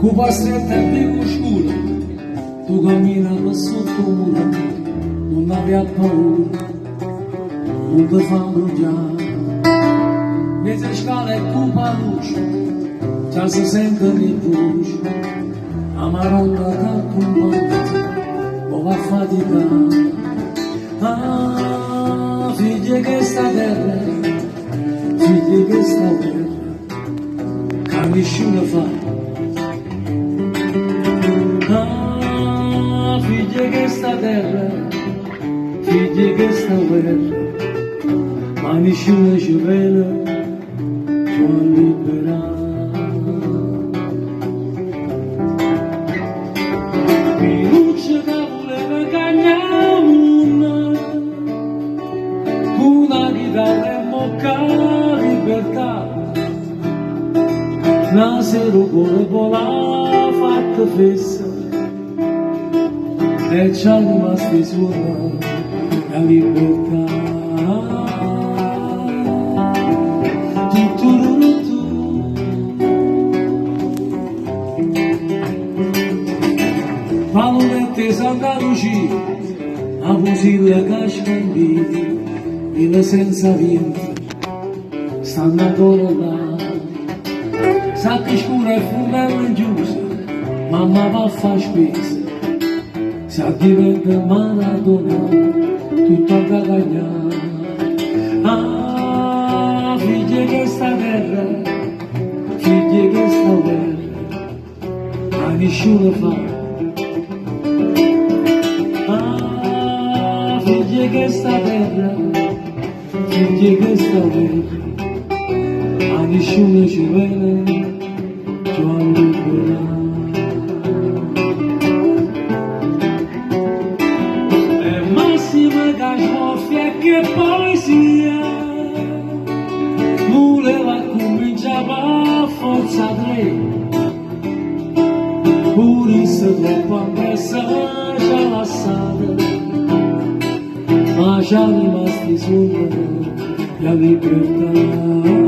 Cuba stretta e più oscura, tu camminava sotto mura, non avevi paura, non ti fa bruciare. Mentre scala e cupa luce, già si sente di voce, amarotta che accompagna, o va a faticare. Ah, figli che sta terra, figli che sta terra, che nessuno fa. Ah, figli che sta terra, figli che sta guerra, ma nessuno ci vede, può liberare. Minuccia che voleva cagnare una chitarra e mocca libertà, nasero con vola fatta fessa, e c'ha rimasti suona la libertà. Palolette Santa Lucia, a Pusilla che scambiti, e senza vento, stanno ancora là. Sacchi scura e fumello giusta, mamma va a fare spesa, si diventa Maradona, tutto a cagagnare. Ah, figli che sta terra, figli che sta guerra, a nessuno fa. Ah, figli che sta terra, figli che sta guerra, a nessuno ci vede, ciò libera. Che poesia voleva cominciava a forza tre, pure se troppo appressa c'ha lasciata, ma c'ha rimasti sopra la libertà.